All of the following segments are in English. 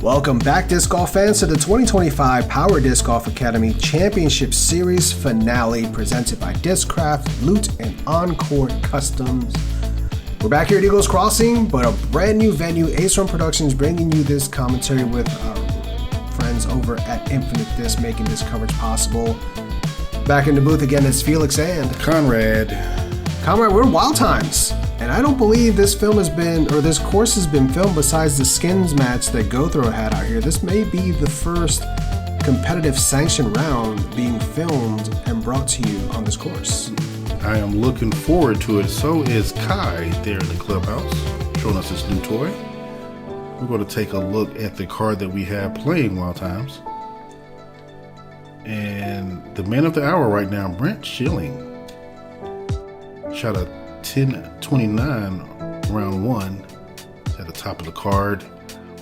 Welcome back, Disc Golf fans, to the 2025 Power Disc Golf Academy Championship Series finale presented by Discraft, Loot, and Encore Customs. We're back here at Eagles Crossing, but a brand new venue, Run Productions, bringing you this commentary with our friends over at Infinite Disc, making this coverage possible. Back in the booth again, it's Felix and Conrad, we're in Wild Times. And I don't believe this course has been filmed besides the skins match that GoThro had out here. This may be the first competitive sanction round being filmed and brought to you on this course. I am looking forward to it. So is Kai there in the clubhouse, showing us his new toy. We're going to take a look at the card that we have playing Wild Times. And the man of the hour right now, Brent Schilling, shot a 10-29 round one at the top of the card.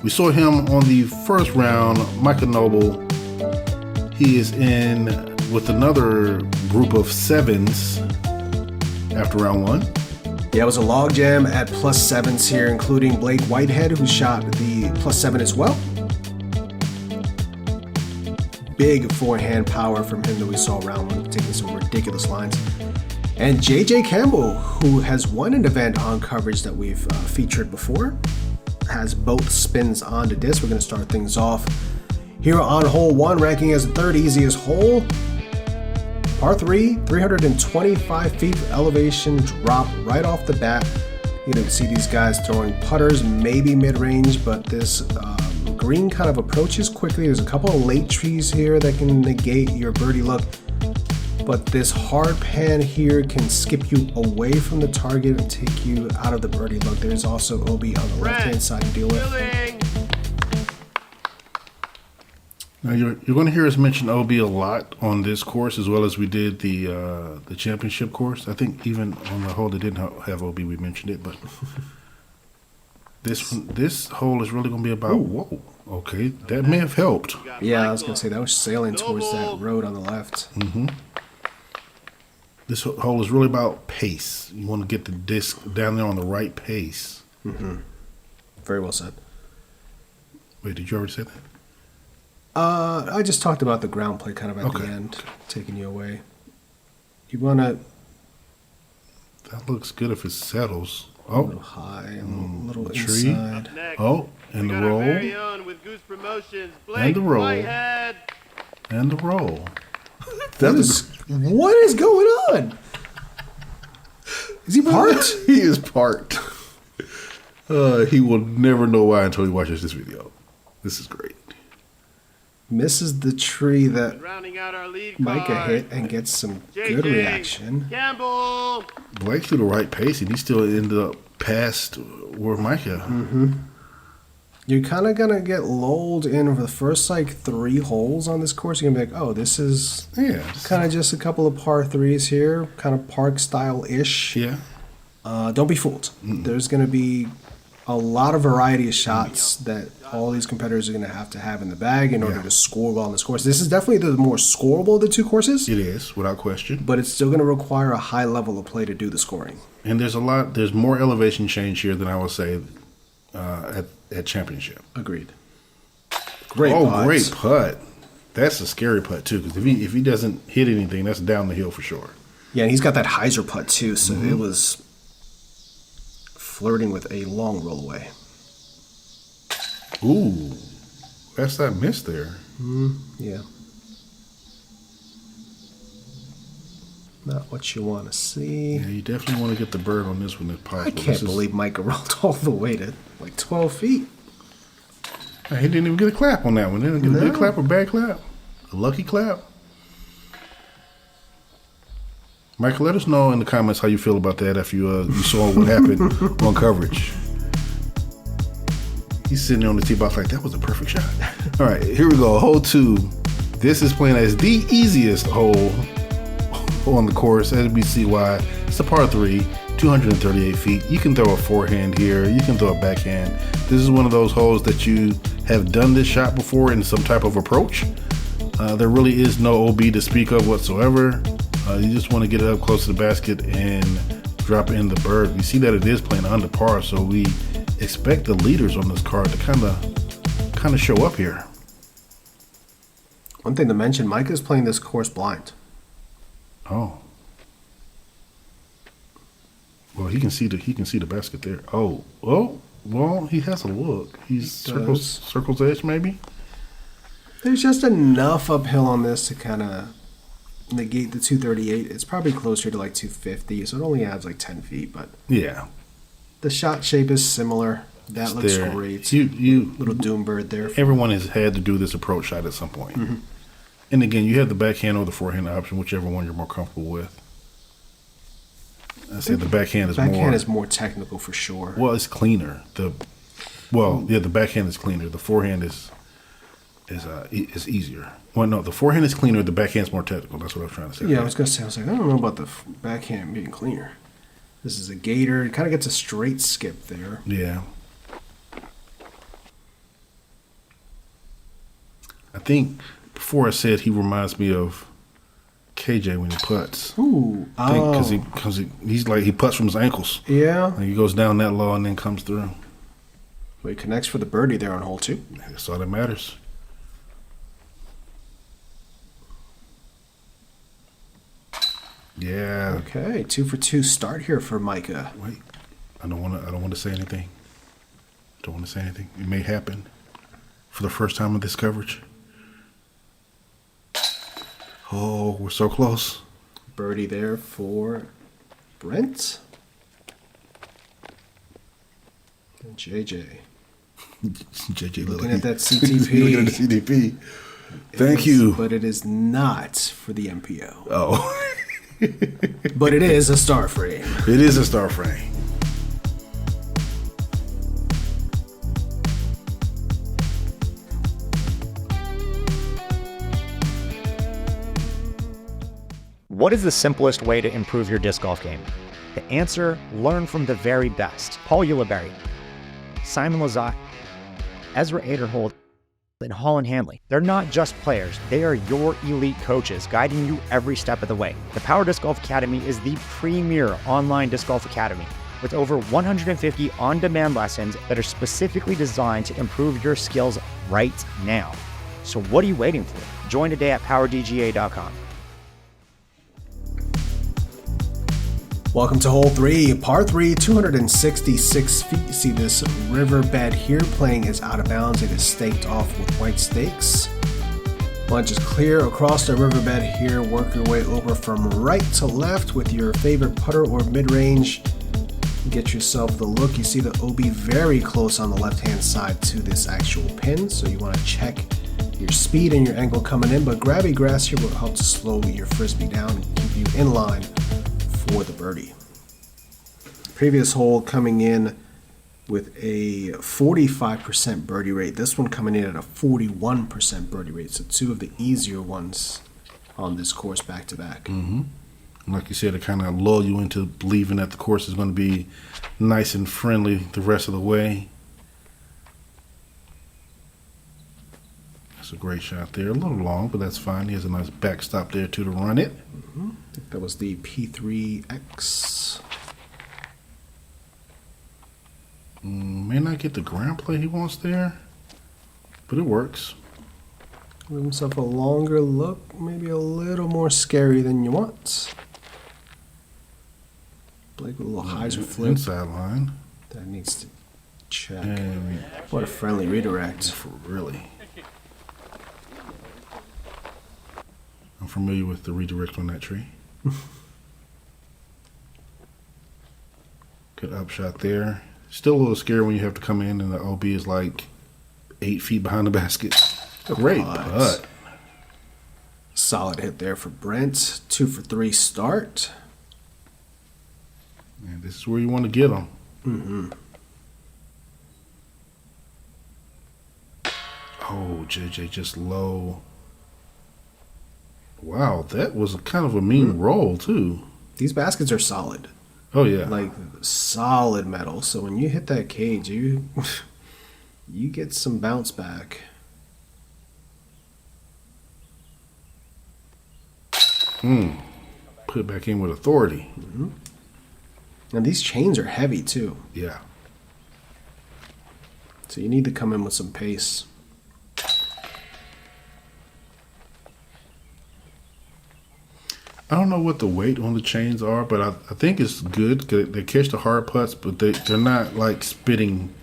We saw him on the first round, Micah Noble. He is in with another group of sevens after round one. Yeah, it was a log jam at plus sevens here, including Blake Whitehead, who shot the plus seven as well. Big forehand power from him that we saw round one, taking some ridiculous lines. And Campbell, who has won an event on coverage that we've featured before, has both spins on the disc. We're going to start things off here on hole one, ranking as the third easiest hole. Par 3, 325 feet of elevation drop right off the bat. You can see these guys throwing putters, maybe mid-range, but this green kind of approaches quickly. There's a couple of late trees here that can negate your birdie look. But this hard pan here can skip you away from the target and take you out of the birdie look. There's also OB on the left-hand side to deal with. Now you're going to hear us mention OB a lot on this course, as well as we did the championship course. I think even on the hole that didn't have OB, we mentioned it. But this hole is really going to be about, whoa, okay, that may have helped. Yeah, I was going to say that was sailing towards that road on the left. Mm-hmm. This hole is really about pace. You want to get the disc down there on the right pace. Mm-hmm. Very well said. Wait, did you already say that? I just talked about the ground play kind of at the end, taking you away. You want to... That looks good if it settles. A little high, a little tree. Inside. Oh, and the roll. And the roll. And the roll. What is going on? Is he parked? He is parked. He will never know why until he watches this video. This is great. Misses the tree that Micah hit and gets some good reaction. Campbell. Blake threw the right pace and he still ended up past where Micah. Mm-hmm. You're kind of going to get lulled in for the first, 3 holes on this course. You're going to be like, oh, this is kind of just a couple of par 3s here, kind of park style-ish. Yeah. Don't be fooled. Mm-mm. There's going to be a lot of variety of shots that all these competitors are going to have in the bag in order to score well on this course. This is definitely the more scoreable of the two courses. It is, without question. But it's still going to require a high level of play to do the scoring. And there's more elevation change here than I would say at championship. Agreed. Great putt. That's a scary putt too, because if he doesn't hit anything, that's down the hill for sure. Yeah, and he's got that hyzer putt too, so it was flirting with a long roll away. Ooh, that's that miss there. Yeah. Not what you want to see. Yeah, you definitely want to get the bird on this one if possible. I can't believe Micah rolled all the way to 12 feet. He didn't even get a clap on that one. Didn't get a good clap or bad clap. A lucky clap. Michael, let us know in the comments how you feel about that after you saw what happened on coverage. He's sitting there on the tee box like, that was a perfect shot. All right, here we go. Hole 2. This is playing as the easiest hole on the course, as we see why. It's a par 3, 238 feet. You can throw a forehand here. You can throw a backhand. This is one of those holes that you have done this shot before in some type of approach. There really is no OB to speak of whatsoever. You just want to get it up close to the basket and drop in the bird. We see that it is playing under par, so we expect the leaders on this card to kind of kind of show up here. One thing to mention, Micah's playing this course blind. Oh. Well, he can see the basket there. Oh, well, he has a look. He's circles edge maybe. There's just enough uphill on this to kind of negate the 238. It's probably closer to like 250, so it only adds like 10 feet. But yeah, the shot shape is similar. That looks there. great. You little doom bird there. Everyone has had to do this approach shot at some point. Mm-hmm. And again, you have the backhand or the forehand option, whichever one you're more comfortable with. I said the backhand is more technical for sure. Well, it's cleaner. The backhand is cleaner. The forehand is easier. Well, no, the forehand is cleaner. The backhand is more technical. That's what I was trying to say. Yeah, I was gonna say. I don't know about the backhand being cleaner. This is a gator. It kind of gets a straight skip there. Yeah. I think before I said he reminds me of KJ when he putts. Ooh, because he's like he putts from his ankles. Yeah, and he goes down that low and then comes through. Well, he connects for the birdie there on hole 2. That's all that matters. Yeah. Okay, 2 for 2 start here for Micah. Wait, I don't want to say anything. Don't want to say anything. It may happen for the first time in this coverage. Oh, we're so close. Birdie there for Brent. And JJ. JJ looking at that CTP. Looking at the CTP. Thank you. But it is not for the MPO. Oh. But it is a star frame. It is a star frame. What is the simplest way to improve your disc golf game? The answer, learn from the very best. Paul Ulibarri, Simon Lizotte, Ezra Aderhold, and Holland Hanley. They're not just players, they are your elite coaches guiding you every step of the way. The Power Disc Golf Academy is the premier online disc golf academy with over 150 on-demand lessons that are specifically designed to improve your skills right now. So what are you waiting for? Join today at powerdga.com. Welcome to hole 3, par 3, 266 feet. You see this riverbed here. Playing is out of bounds. It is staked off with white stakes. Bunch is clear across the riverbed here. Work your way over from right to left with your favorite putter or mid-range. Get yourself the look. You see the OB very close on the left-hand side to this actual pin, so you want to check your speed and your angle coming in, but grabby grass here will help to slow your frisbee down and keep you in line for the birdie. Previous hole coming in with a 45% birdie rate. This one coming in at a 41% birdie rate. So 2 of the easier ones on this course back to back. Mm-hmm. Like you said, to kind of lull you into believing that the course is going to be nice and friendly the rest of the way. That's a great shot there. A little long, but that's fine. He has a nice backstop there too to run it. Mm-hmm. I think that was the P3X. May not get the ground play he wants there, but it works. Give himself a longer look, maybe a little more scary than you want. Blake with a little hyzer flip. Inside line. That needs to check. And what a friendly redirect. For really. I'm familiar with the redirect on that tree. Good upshot there. Still a little scary when you have to come in and the OB is like 8 feet behind the basket. Great putt. Solid hit there for Brent. 2 for 3 start. And this is where you want to get them. Mm-hmm. Oh, JJ just low. Wow, that was kind of a mean roll too. These baskets are solid. Oh yeah, like solid metal. So when you hit that cage, you get some bounce back. Put it back in with authority. Mm-hmm. And these chains are heavy too. Yeah. So you need to come in with some pace. I don't know what the weight on the chains are, but I think it's good. They catch the hard putts, but they're not like spitting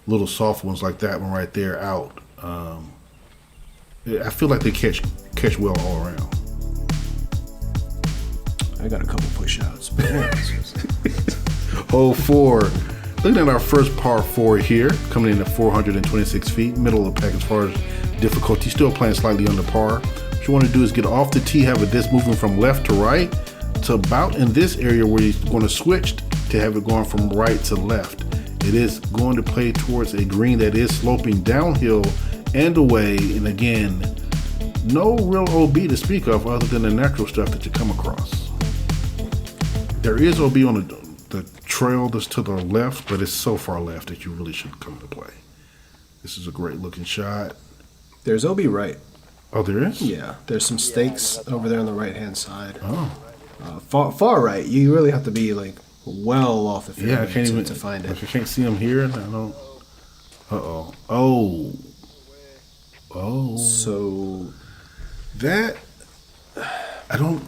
little soft ones like that one right there out. I feel like they catch well all around. I got a couple push outs. Hole 4. Looking at our first par 4 here, coming in at 426 feet, middle of the pack as far as difficulty. Still playing slightly under par. What you want to do is get off the tee, have a disc moving from left to right to about in this area where you're going to switch to have it going from right to left. It is going to play towards a green that is sloping downhill and away. And again, no real OB to speak of other than the natural stuff that you come across. There is OB on the trail that's to the left, but it's so far left that you really shouldn't come to play. This is a great looking shot. There's OB right. Oh, there is? Yeah, there's some stakes over there on the right-hand side. Oh. Far right. You really have to be like well off the fairway Yeah, I can't even to find it. If you can't see them here, I don't. Uh-oh. Oh. So That, I don't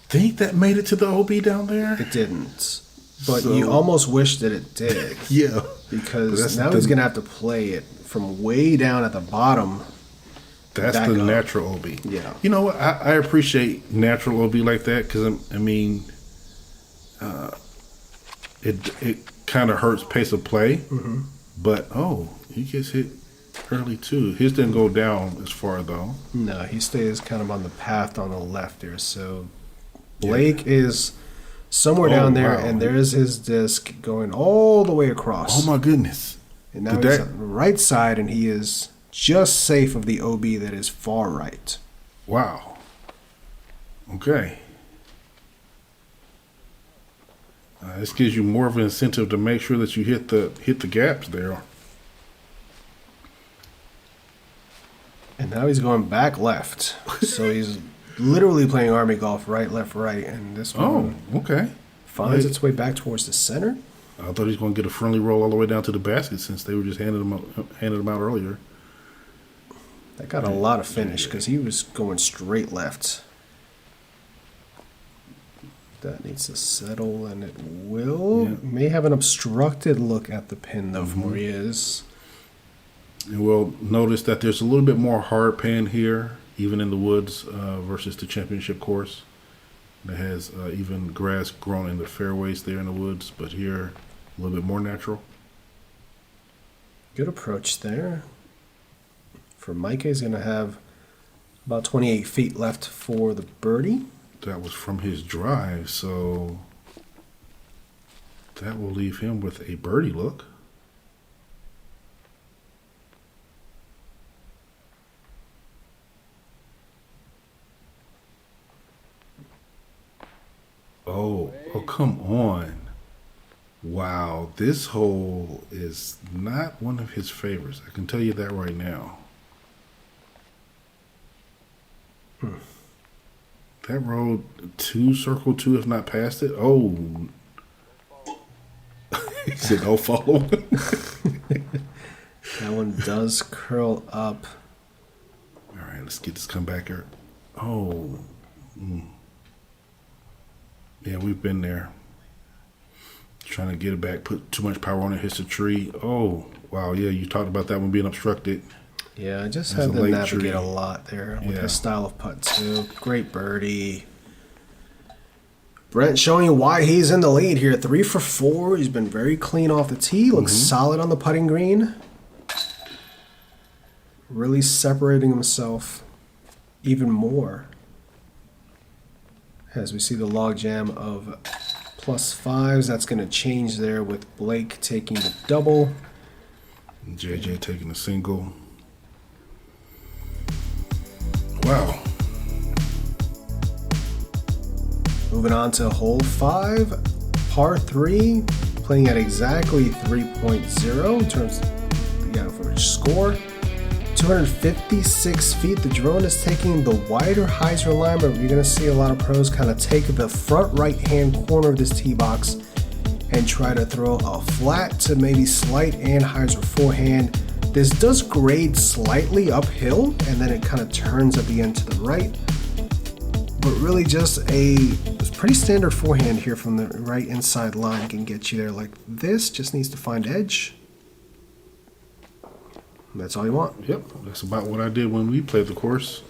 think that made it to the OB down there. it didn't. But So- you almost wish that it did. Yeah. Because now he's going to have to play it from way down at the bottom. That's Back the up. natural OB. Yeah. You know what? I appreciate natural OB like that because, I mean, it kind of hurts pace of play. Mm-hmm. But, he gets hit early too. His didn't go down as far, though. No, he stays kind of on the path on the left there. So Blake is somewhere down there, wow. and there's his disc going all the way across. Oh, my goodness. And now Did he's that- on the right side, and he is just safe of the OB that is far right. Wow. Okay. This gives you more of an incentive to make sure that you hit the gaps there. And now he's going back left. So he's literally playing Army golf, right, left, right. And this one Okay. finds its way back towards the center. I thought he was going to get a friendly roll all the way down to the basket since they were just handing them out earlier. That got a lot of finish because he was going straight left. That needs to settle, and it will. Yeah. May have an obstructed look at the pin, though, from where he is. And we'll notice that there's a little bit more hard pan here, even in the woods, versus the championship course. That has even grass grown in the fairways there in the woods, but here a little bit more natural. Good approach there. For Micah, he's going to have about 28 feet left for the birdie. That was from his drive, so that will leave him with a birdie look. Oh, come on. Wow, this hole is not one of his favorites. I can tell you that right now. That road circle two, if not past it. Oh, he said no follow. That one does curl up. All right, let's get this comebacker. Oh, yeah, we've been there. Trying to get it back, put too much power on it, hits the tree. Oh, wow, yeah, you talked about that one being obstructed. Yeah, I just There's had a to late navigate tree. a lot there with Yeah. his style of putt, too. Great birdie. Brent showing you why he's in the lead here. 3 for 4. He's been very clean off the tee. Looks solid on the putting green. Really separating himself even more as we see the logjam of +5s. That's going to change there with Blake taking the double. And JJ taking a single. Wow. Moving on to hole 5, par 3, playing at exactly 3.0 in terms of the average score. 256 feet. The drone is taking the wider hyzer alignment. You're going to see a lot of pros kind of take the front right-hand corner of this tee box and try to throw a flat to maybe slight and hyzer forehand. This does grade slightly uphill, and then it kind of turns at the end to the right. but really just a pretty standard forehand here from the right inside line can get you there like this. Just needs to find edge. And that's all you want. Yep, that's about what I did when we played the course.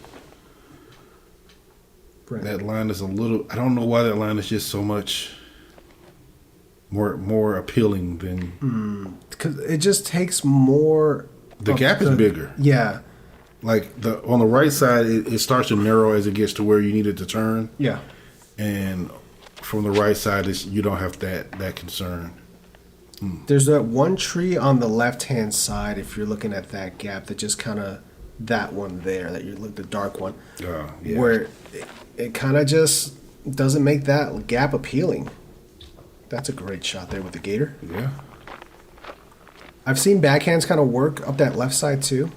Brent. That line is a little, I don't know why that line is just so much more appealing than. Because it just takes more. The gap is bigger. Yeah. Like on the right side, it starts to narrow as it gets to where you need it to turn. Yeah. And from the right side, you don't have that concern. There's that one tree on the left-hand side, if you're looking at that gap, that just kind of, that one there, that you look, the dark one, Yeah. where it kind of just doesn't make that gap appealing. That's a great shot there with the gator. Yeah. I've seen backhands kind of work up that left side too,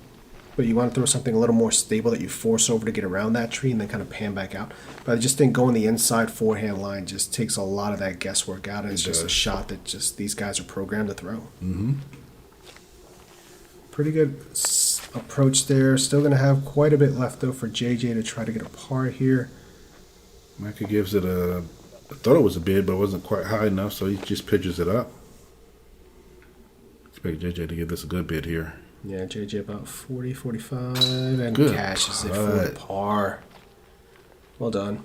but you want to throw something a little more stable that you force over to get around that tree and then kind of pan back out. But I just think going the inside forehand line just takes a lot of that guesswork out, and it's just a shot that just these guys are programmed to throw. Pretty good approach there. Still going to have quite a bit left though for JJ to try to get a par here. Micah gives it I thought it was a bid, but it wasn't quite high enough, so he just pitches it up. Expect JJ to give this a good bid here. Yeah, JJ about 40, 45, and Good cashes it for the putt. par. Well done.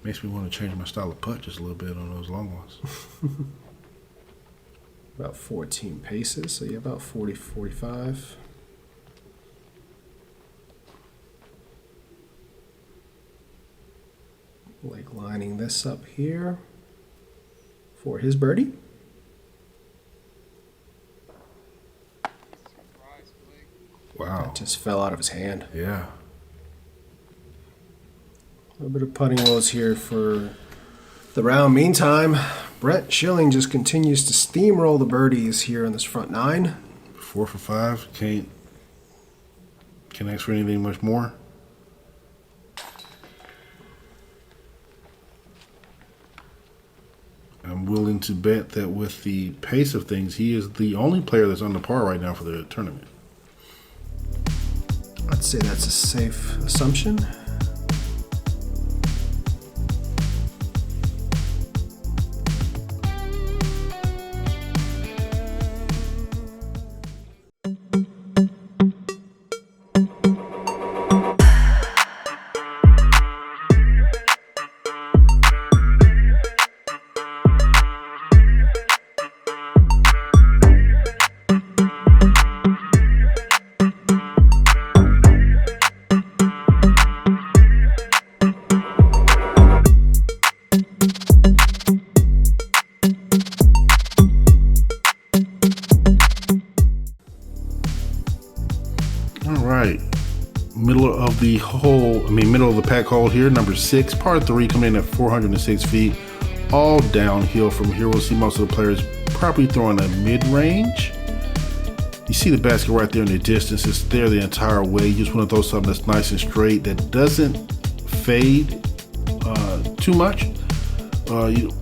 Makes me want to change my style of putt just a little bit on those long ones. About 14 paces, so yeah, about 40, 45. Blake lining this up here for his birdie. Wow. That just fell out of his hand. Yeah. A little bit of putting woes here for the round. Meantime, Brent Schilling just continues to steamroll the birdies here on this front nine. 4 for 5. Can't ask for anything much more. I'm willing to bet that with the pace of things, he is the only player that's on the par right now for the tournament. I'd say that's a safe assumption. Middle of the pack hole here, number 6, par 3, coming in at 406 feet, all downhill from here. We'll see most of the players probably throwing a mid-range. You see the basket right there in the distance. It's there the entire way. You just want to throw something that's nice and straight, that doesn't fade too much.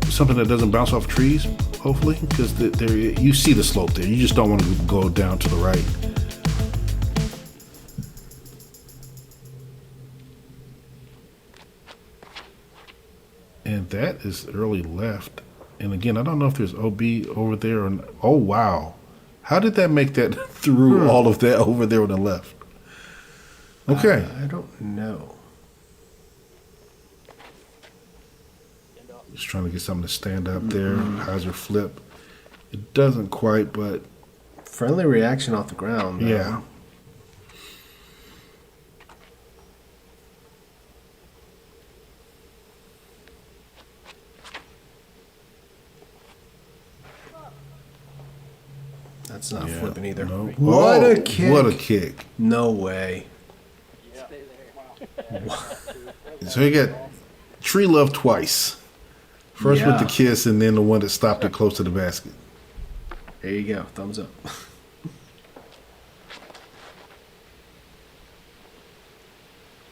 Something that doesn't bounce off trees, hopefully, because you see the slope there. You just don't want to go down to the right. And that is early left. And again, I don't know if there's OB over there. Oh, wow. How did that make that through all of that over there on the left? Okay. I don't know. Just trying to get something to stand up there. Hyzer flip. It doesn't quite, but... Friendly reaction off the ground. Yeah. That's not flipping either. No. What a kick. What a kick. No way. So you got tree love twice. First with the kiss, and then the one that stopped it close to the basket. There you go. Thumbs up.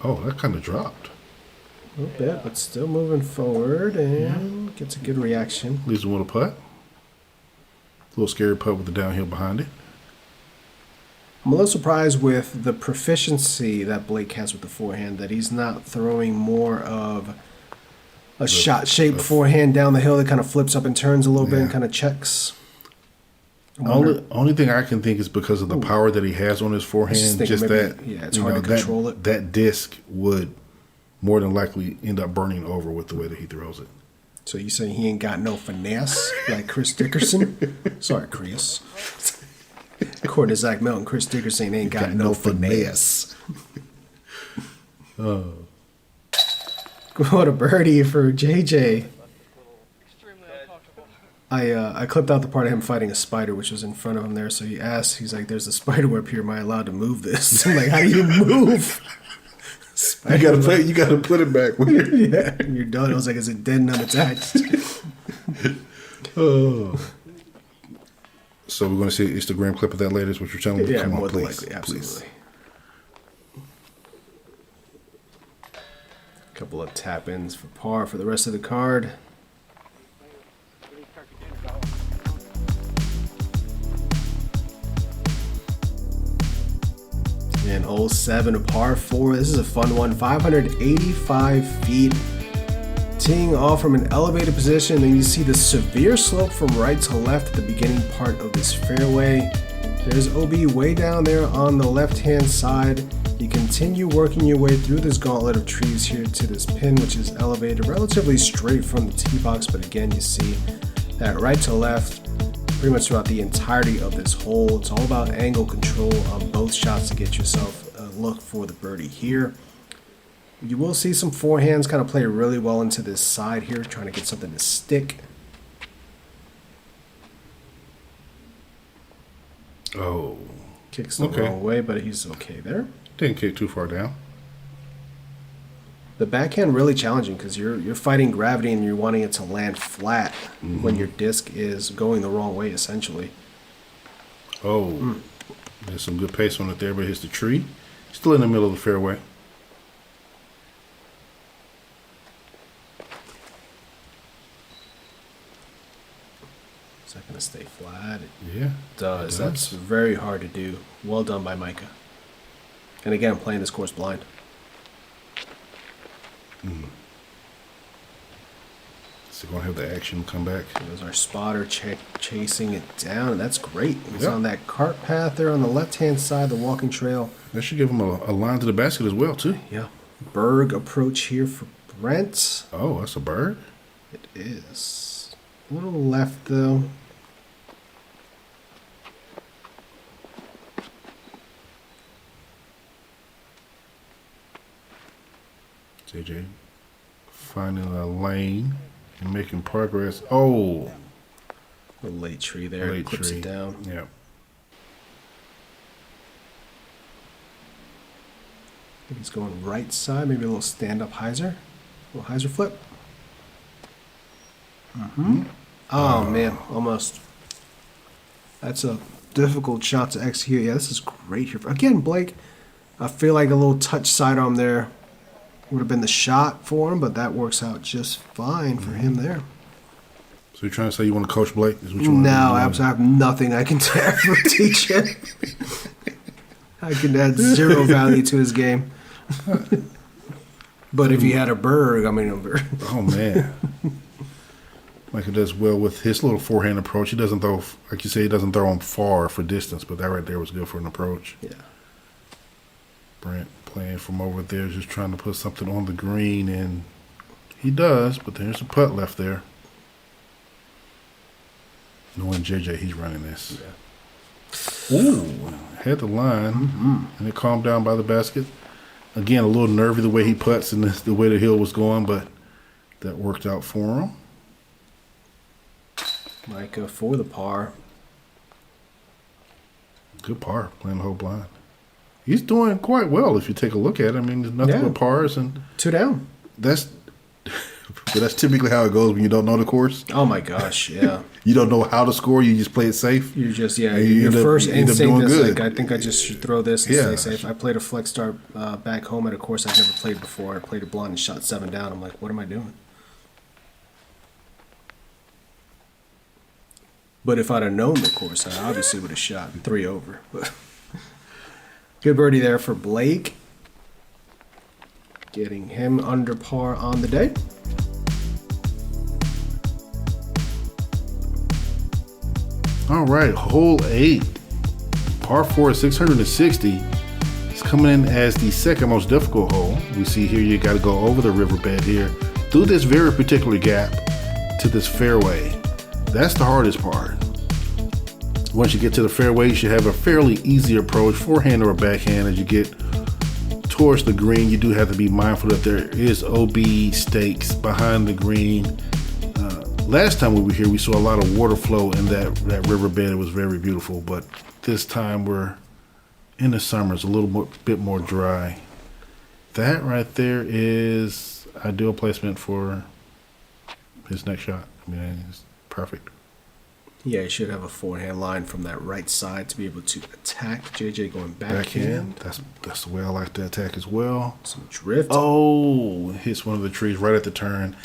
Oh, that kind of dropped. A little bit, but still moving forward, and gets a good reaction. Leaves him with a putt. A little scary putt with the downhill behind it. I'm a little surprised with the proficiency that Blake has with the forehand, that he's not throwing more of a shot-shaped forehand down the hill that kind of flips up and turns a little bit and kind of checks. Only thing I can think is because of the power that he has on his forehand. Just that, it's hard to control it. That disc would more than likely end up burning over with the way that he throws it. So you saying he ain't got no finesse like Chris Dickerson? Sorry, Chris. According to Zach Melton, Chris Dickerson ain't got no finesse. Oh. What a birdie for JJ. I clipped out the part of him fighting a spider, which was in front of him there. So he asked, he's like, "There's a spider web here. Am I allowed to move this?" I'm like, "How do you move?" You gotta put it back. Yeah, and you're done. I was like, "Is it dead and unattached?" Oh. So we're going to see an Instagram clip of that later. Is what you're telling me? Yeah, Come more on, than please, likely, absolutely. Please. Couple of tap-ins for par for the rest of the card. And hole 7, a par 4. This is a fun one. 585 feet. Teeing off from an elevated position, and you see the severe slope from right to left at the beginning part of this fairway. There's OB way down there on the left-hand side. You continue working your way through this gauntlet of trees here to this pin, which is elevated relatively straight from the tee box, but again, you see that right to left pretty much throughout the entirety of this hole. It's all about angle control on both shots to get yourself a look for the birdie here. You will see some forehands kind of play really well into this side here, trying to get something to stick. Oh. Kicks the wrong way, but he's okay there. Didn't kick too far down. The backhand really challenging because you're fighting gravity and you're wanting it to land flat when your disc is going the wrong way, essentially. Oh. There's some good pace on it there, but hits the tree. Still in the middle of the fairway. Is that going to stay flat? Yeah. It does. That's very hard to do. Well done by Micah. And again, I'm playing this course blind. So going to have the action come back. There's our spotter chasing it down. That's great. It's on that cart path there on the left-hand side, the walking trail. That should give him a line to the basket as well, too. Yeah. Berg approach here for Brent. Oh, that's a bird? It is. A little left, though. JJ finding a lane and making progress. Oh. A late tree there. Late Clips tree. it down. Yeah. I think he's going right side. Maybe a little stand-up hyzer. A little hyzer flip. Oh, man. Almost. That's a difficult shot to execute. Yeah, this is great here. Again, Blake, I feel like a little touch sidearm there would have been the shot for him, but that works out just fine for him there. So you're trying to say you want to coach Blake? Is what you want No, to do? I have nothing I can ever teach him. I can add zero value to his game. But if he had a Berg, I mean, Oh, man. Micah does well with his little forehand approach. He doesn't throw, like you say, he doesn't throw him far for distance, but that right there was good for an approach. yeah. Brent playing from over there, just trying to put something on the green, and he does, but there's a putt left there. Knowing JJ, he's running this. Yeah. Ooh, had the line, and it calmed down by the basket. Again, a little nervy the way he putts and the way the hill was going, but that worked out for him. Micah for the par. Good par, playing the whole blind. He's doing quite well if you take a look at it. I mean, there's nothing but pars, and 2 down. that's typically how it goes when you don't know the course. Oh my gosh, yeah. You don't know how to score. You just play it safe. You just, And you your end up- first you end up instinct doing is good. like, I think I just should throw this and Yeah. stay safe. I played a flex start back home at a course I've never played before. I played it blind and shot 7 down. I'm like, what am I doing? But if I'd have known the course, I obviously would have shot 3 over. But Good birdie there for Blake. Getting him under par on the day. All right, hole 8, par 4, 660. It's coming in as the second most difficult hole. We see here you got to go over the riverbed here through this very particular gap to this fairway. That's the hardest part. Once you get to the fairway, you should have a fairly easy approach, forehand or backhand. As you get towards the green, you do have to be mindful that there is OB stakes behind the green. Last time we were here, we saw a lot of water flow in that riverbed. It was very beautiful, but this time we're in the summer. It's a little bit more dry. That right there is ideal placement for his next shot. I mean, it's perfect. Yeah, you should have a forehand line from that right side to be able to attack. JJ going backhand. That's the way I like to attack as well. Some drift. Oh, hits one of the trees right at the turn.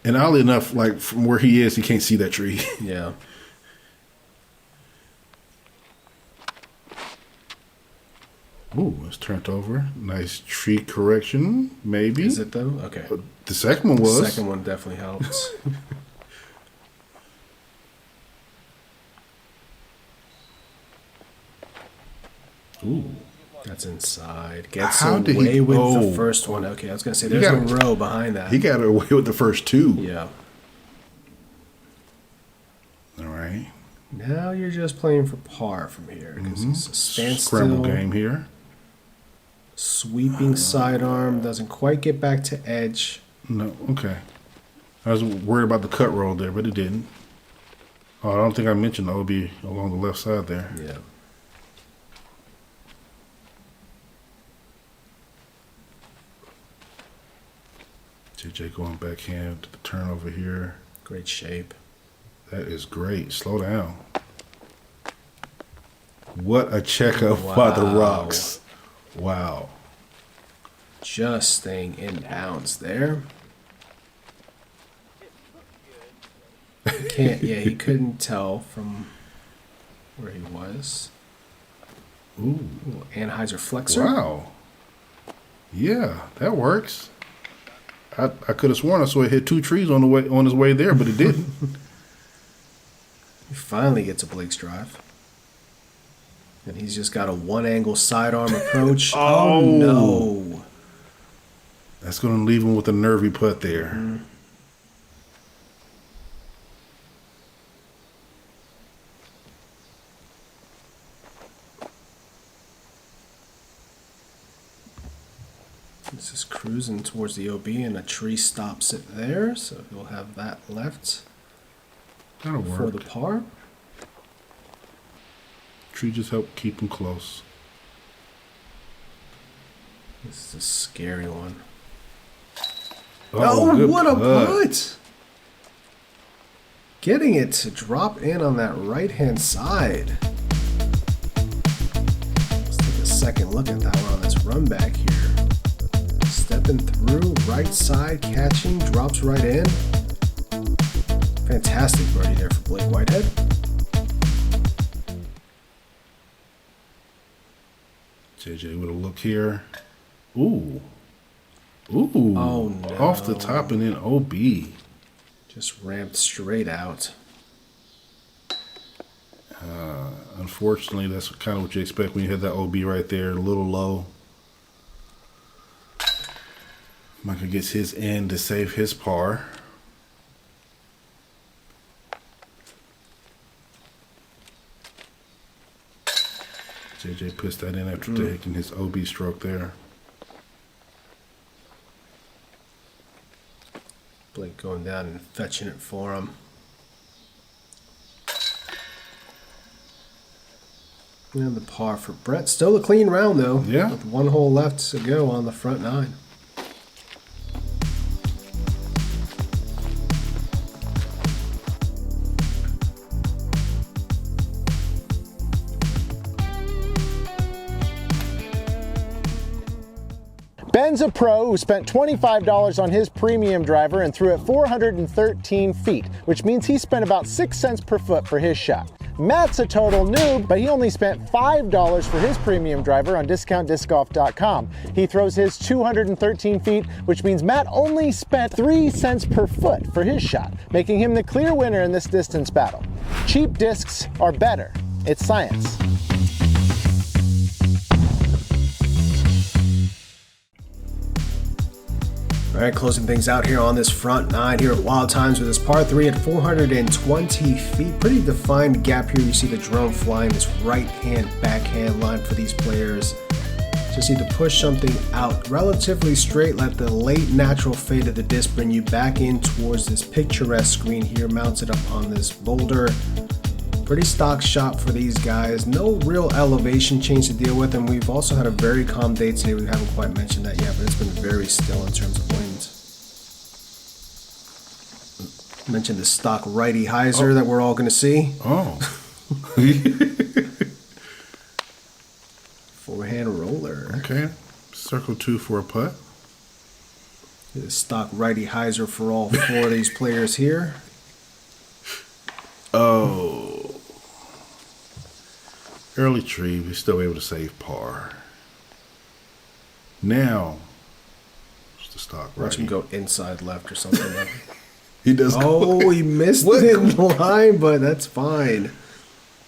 And oddly enough, like from where he is, he can't see that tree. Yeah. Ooh, it's turned over. Nice tree correction, maybe. Is it though? Okay. The second one was. The second one definitely helps. Ooh. That's inside. Gets away with the first one. Okay, I was going to say, there's a row behind that. He got away with the first two. Yeah. All right. Now you're just playing for par from here. Because it's a standstill. Scramble game here. Sweeping sidearm. Doesn't quite get back to edge. No, okay. I was worried about the cut roll there, but it didn't. Oh, I don't think I mentioned the OB along the left side there. Yeah. JJ going backhand to the turn over here. Great shape. That is great. Slow down. What a checkup by the rocks. Wow. Just staying in bounds there. He couldn't tell from where he was. Ooh. Anheuser flexor. Wow. Yeah, that works. I could have sworn I saw it hit two trees on his way there, but it didn't. He finally gets a Blake's drive. And he's just got a one-angle sidearm approach. Oh, no. That's going to leave him with a nervy putt there. Mm-hmm. This is cruising towards the OB, and a tree stops it there, so he'll have that left. That'll work. For the par. Tree just helped keep him close. This is a scary one. Oh, what a putt! Getting it to drop in on that right-hand side. Let's take a second look at that one on this run back here. Stepping through, right side, catching, drops right in. Fantastic birdie there for Blake Whitehead. JJ with a look here. Ooh. Ooh. Oh, no. Off the top and then OB. Just ramped straight out. Unfortunately, that's kind of what you expect when you hit that OB right there, a little low. Micah gets his in to save his par. JJ puts that in after taking his OB stroke there. Blake going down and fetching it for him. And the par for Brent. Still a clean round, though. Yeah. With one hole left to go on the front nine. Ben's a pro who spent $25 on his premium driver and threw it 413 feet, which means he spent about 6 cents per foot for his shot. Matt's a total noob, but he only spent $5 for his premium driver on discountdiscgolf.com. He throws his 213 feet, which means Matt only spent 3 cents per foot for his shot, making him the clear winner in this distance battle. Cheap discs are better. It's science. All right, closing things out here on this front nine here at Wild Times with this par 3 at 420 feet. Pretty defined gap here. You see the drone flying this right-hand, backhand line for these players. Just need to push something out relatively straight. Let the late natural fade of the disc bring you back in towards this picturesque green here, mounted up on this boulder. Pretty stock shot for these guys. No real elevation change to deal with, and we've also had a very calm day today. We haven't quite mentioned that yet, but it's been very still in terms of winds. Mentioned the stock righty hyzer that we're all going to see. Oh. Forehand roller. Okay. Circle 2 for a putt. The stock righty hyzer for all 4 of these players here. Oh. Early tree, we're still able to save par. Now, it's the stock Watch righty. him go inside left or something. He does. Oh, he missed it in line, but that's fine.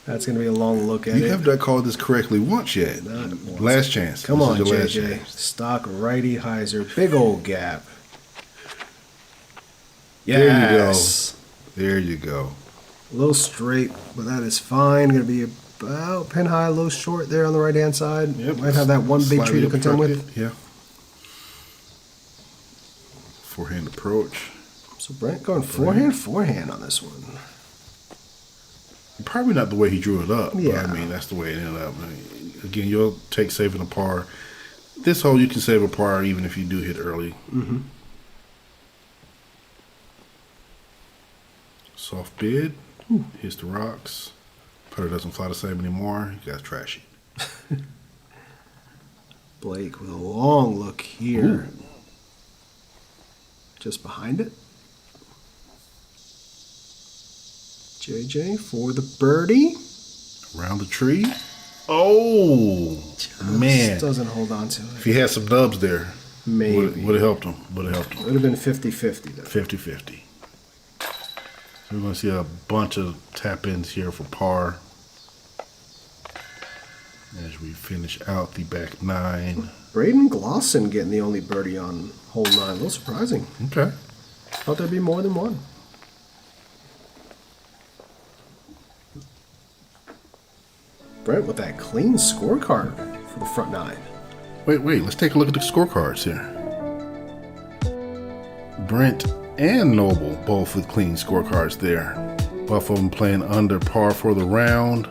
That's going to be a long look at it. You have not called this correctly once yet. Not once. Last chance. Come This on, is your last JJ. chance. Stock righty hyzer. Big old gap. There you go. Yes. There you go. A little straight, but that is fine. Going to be about pin high, low short there on the right-hand side. Yep. Might have that one big tree to contend with. obstructed, Yeah. Forehand approach. So Brent going forehand on this one. Probably not the way he drew it up. Yeah. But I mean, that's the way it ended up. I mean, again, you'll take saving a par. This hole, you can save a par even if you do hit early. Mm-hmm. Soft bid. Hits the rocks. Putter doesn't fly the same anymore. You guys trash it. Blake with a long look here. Just behind it. JJ for the birdie. Around the tree. Oh, man. Just doesn't hold on to If it. he had some dubs there, Maybe. would have helped him. Would have helped him. Would have been 50-50 though. 50-50. We're going to see a bunch of tap-ins here for par as we finish out the back nine. Braden Glosson getting the only birdie on hole 9. A little surprising. Okay. Thought there'd be more than one. Brent with that clean scorecard for the front 9. Wait. Let's take a look at the scorecards here. Brent and Noble both with clean scorecards there. Both of them playing under par for the round,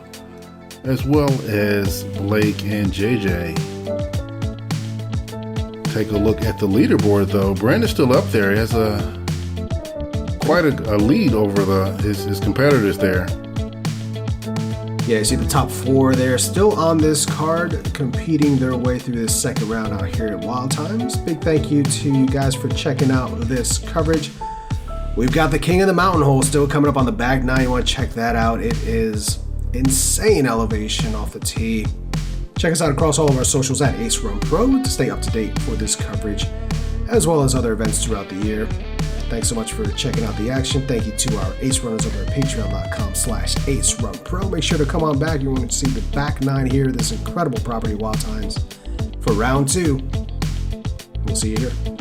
as well as Blake and JJ. Take a look at the leaderboard, though. Brent is still up there. He has quite a lead over his competitors there. Yeah, you see the top 4 there still on this card, competing their way through this second round out here at Wild Times. Big thank you to you guys for checking out this coverage. We've got the King of the Mountain hole still coming up on the back 9. You want to check that out. It is insane elevation off the tee. Check us out across all of our socials at Ace Run Pro to stay up to date for this coverage, as well as other events throughout the year. Thanks so much for checking out the action. Thank you to our Ace Runners over at patreon.com/Ace Run Pro. Make sure to come on back. You want to see the back 9 here, this incredible property, Wild Times, for round 2. We'll see you here.